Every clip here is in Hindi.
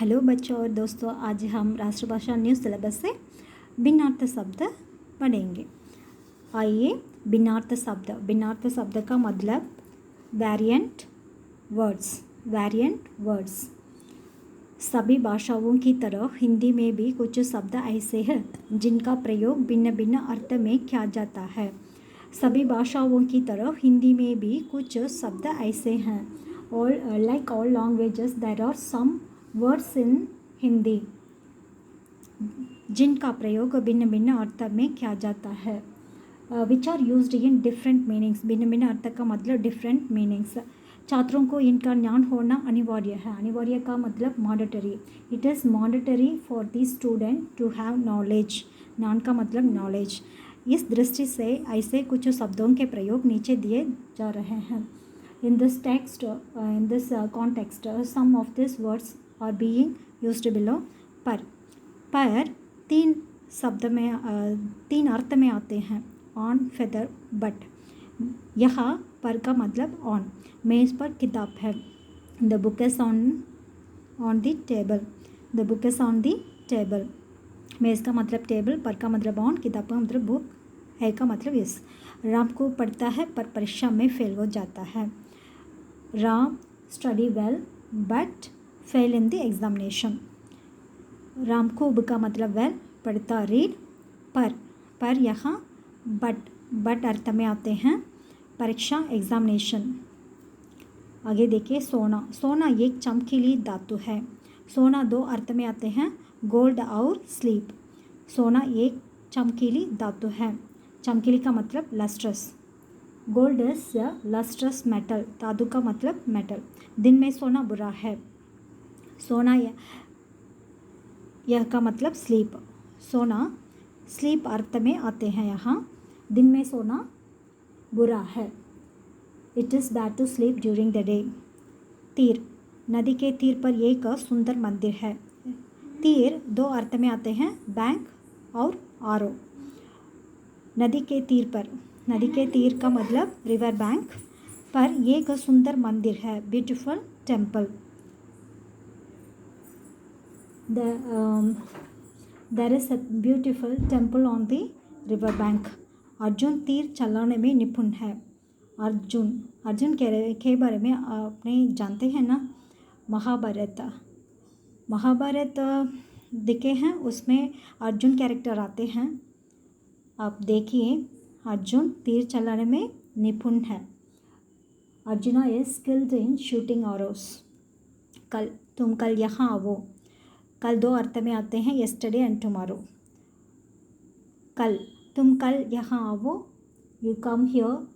हेलो बच्चों और दोस्तों, आज हम राष्ट्रभाषा न्यू सिलेबस से भिन्नार्थ शब्द पढ़ेंगे। आइए, भिन्नार्थ शब्द का मतलब वेरिएंट वर्ड्स। सभी भाषाओं की तरह हिंदी में भी कुछ शब्द ऐसे हैं जिनका प्रयोग भिन्न भिन्न अर्थ में किया जाता है। सभी भाषाओं की तरह हिंदी में भी कुछ शब्द ऐसे हैं और like all languages there are some words in Hindi जिनका प्रयोग भिन्न भिन्न अर्थ में किया जाता है। Which are used in different meanings. भिन्न भिन्न अर्थ का मतलब डिफरेंट मीनिंग्स। छात्रों को इनका ज्ञान होना अनिवार्य है। अनिवार्य का मतलब mandatory. It is mandatory for the student to have knowledge. ज्ञान का मतलब नॉलेज। इस दृष्टि से ऐसे कुछ शब्दों के प्रयोग नीचे दिए जा रहे हैं। In this context, some of these words are being used below. पर तीन शब्द में तीन अर्थ में आते हैं। On, feather, but. यहाँ पर का मतलब ऑन। मेज़ पर किताब है। The book is on the table. The book is on the table. मेज़ का मतलब टेबल, पर का मतलब ऑन, किताब का मतलब बुक, है का मतलब यस। राम को पढ़ता है पर परीक्षा में फेल हो जाता है। Ram study well but fail in the examination. Ram खूब का मतलब वेल, पढ़ता रीड, पर यहाँ बट अर्थ में आते हैं परीक्षा एग्जामिनेशन। आगे देखिए, सोना एक चमकीली धातु है। सोना दो अर्थ में आते हैं, गोल्ड और स्लीप। सोना एक चमकीली धातु है। चमकीली का मतलब lustrous. Gold is lustrous metal. धातु का मतलब मेटल। दिन में सोना बुरा है। सोना यह का मतलब स्लीप। सोना स्लीप अर्थ में आते हैं यहाँ। दिन में सोना बुरा है। It is bad to sleep during the day. तीर, नदी के तीर पर एक सुंदर मंदिर है। तीर दो अर्थ में आते हैं, बैंक और आरो। नदी के तीर का मतलब रिवर बैंक। पर एक सुंदर मंदिर है, beautiful temple. There is a beautiful temple on the river bank. Arjun तीर चलाने में निपुण है। अर्जुन के बारे में आपने जानते हैं ना, महाभारत दिखे हैं, उसमें अर्जुन कैरेक्टर आते हैं। आप देखिए, अर्जुन तीर चलाने में निपुण है। Arjuna is skilled in shooting arrows. तुम कल यहाँ आओ। कल दो अर्थ में आते हैं, येस्टरडे एंड टुमारो। तुम कल यहाँ आओ। You come here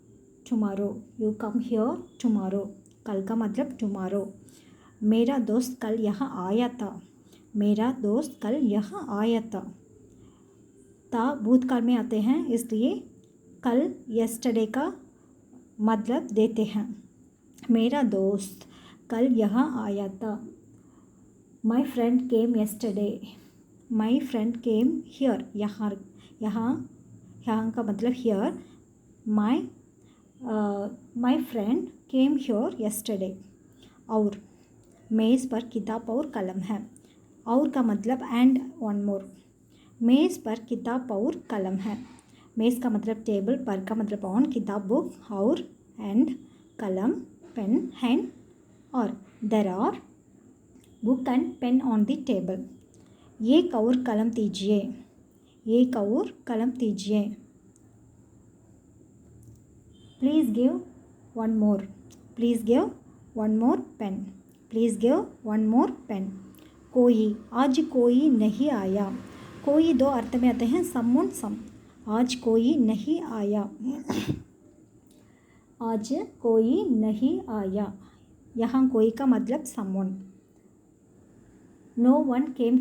tomorrow. कल का मतलब टुमारो। मेरा दोस्त कल यहाँ आया था। ता भूतकाल में आते हैं, इसलिए कल येस्टरडे का मतलब देते हैं। मेरा दोस्त कल यहाँ आया था। My friend came yesterday. My friend came here. यहाँ का मतलब here. My friend came here yesterday. और मेज़ पर किताब और कलम है। और का मतलब एंड वन मोर। मेज़ पर किताब और कलम है। मेज़ का मतलब टेबल, पर का मतलब ऑन, किताब बुक, और एंड कलम पेन हैंड, और there are book and pen on the table. एक और कलम दीजिए। Please give one more pen. आज कोई नहीं आया। कोई दो अर्थ में आते हैं, समवन सम। आज कोई नहीं आया। यहाँ कोई का मतलब someone. No one came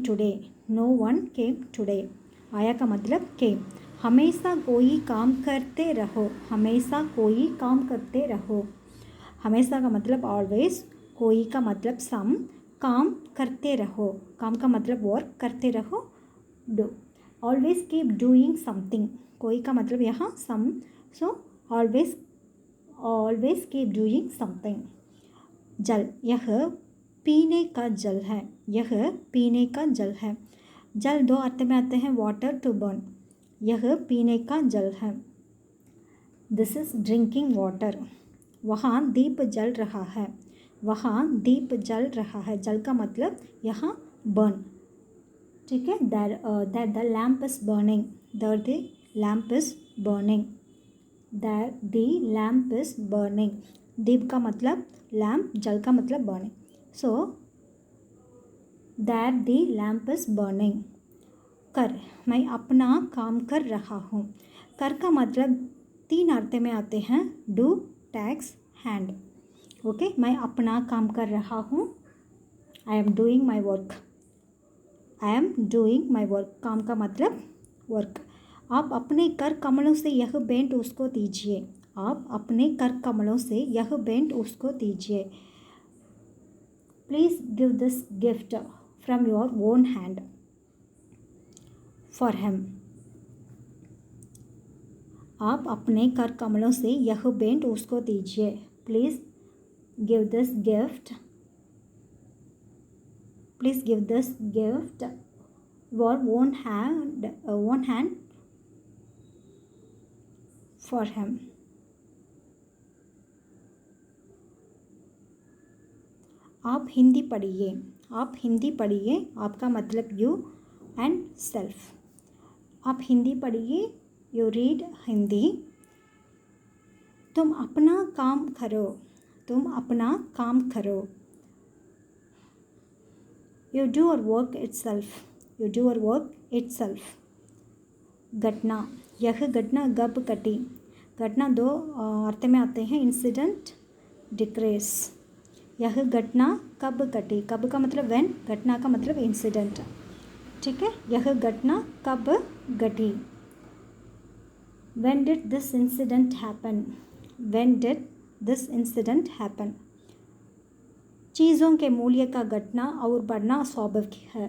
today. आया का मतलब केम। हमेशा कोई काम करते रहो। हमेशा का मतलब ऑलवेज। कोई का मतलब सम। काम करते रहो। काम का मतलब वर्क, करते रहो do. Always keep doing something. कोई का मतलब यहाँ some. So always keep doing something. जल, यह पीने का जल है। यह पीने का जल है। जल दो अर्थ में आते हैं, वाटर टू बर्न, यह पीने का जल है। This is drinking water. वहाँ दीप जल रहा है, वहाँ दीप जल रहा है, जल का मतलब यहाँ बर्न, ठीक है। That the lamp is burning, that the lamp is burning, that the lamp is burning. दीप का मतलब लैम्प, जल का मतलब burning, so that the lamp is burning. कर, मैं अपना काम कर रहा हूँ। कर का मतलब तीन अर्थ में आते हैं, डू, टैक्स, हैंड, ओके। मैं अपना काम कर रहा हूँ, I am doing my work, I am doing my work, काम का मतलब वर्क। आप अपने कर कमलों से यह भेंट उसको दीजिए, आप अपने कर कमलों से यह भेंट उसको दीजिए। Please give this gift from your own hand for him. आप अपने कर कमलों से यह भेंट उसको दीजिए। Please give this gift, please give this gift your own hand for him. आप हिंदी पढ़िए, आप हिंदी पढ़िए, आपका मतलब यू एंड सेल्फ। आप हिंदी पढ़िए, यू रीड हिंदी। तुम अपना काम करो, तुम अपना काम करो, you do your work itself, you do your work itself. घटना, यह घटना कब घटी। घटना दो अर्थ में आते हैं, इंसिडेंट, डिक्रेस। यह घटना कब घटी, कब का मतलब व्हेन, घटना का मतलब इंसिडेंट, ठीक है। यह घटना कब घटी। When did this incident happen, when did this incident happen. चीज़ों के मूल्य का घटना और बढ़ना स्वाभाविक है,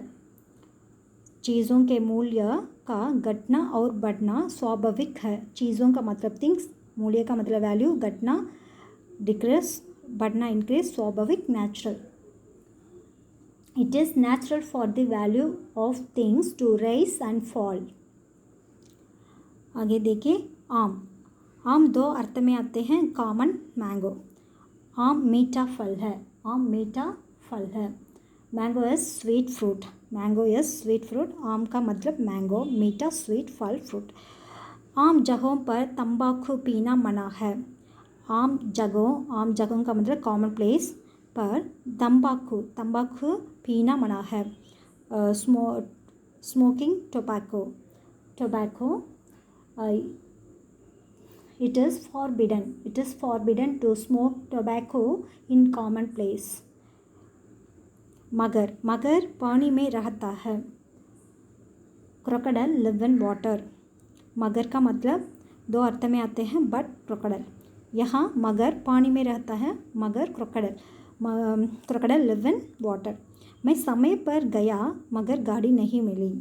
चीज़ों के मूल्य का घटना और बढ़ना स्वाभाविक है। चीज़ों का मतलब थिंग्स, मूल्य का मतलब वैल्यू, घटना डिक्रीज, बढ़ना इंक्रीज, स्वाभाविक natural. It is natural for the value of things to rise and fall. आगे देखिए, आम। आम दो अर्थ में आते हैं, कॉमन, मैंगो। आम मीठा फल है, आम मीठा फल है। Mango is sweet fruit, mango is sweet fruit. आम का मतलब मैंगो, मीठा, स्वीट, फल, फ्रूट। आम जगहों पर तंबाकू पीना मना है। आम जगहों का मतलब कॉमन प्लेस पर तंबाकू पीना मना है। Smoking tobacco it is forbidden to smoke tobacco in common place. मगर पानी में रहता है। crocodile live in water, मगर का मतलब दो अर्थ में आते हैं, बट crocodile, यहाँ मगर पानी में रहता है, मगर crocodile live in water। मैं समय पर गया मगर गाड़ी नहीं मिली,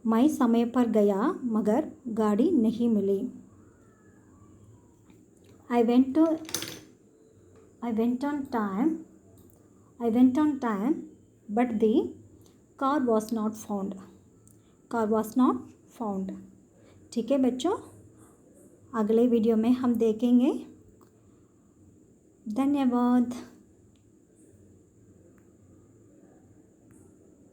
मैं समय पर गया मगर गाड़ी नहीं मिली। I went on time but the car was not found। ठीक है बच्चों, अगले वीडियो में हम देखेंगे। धन्यवाद।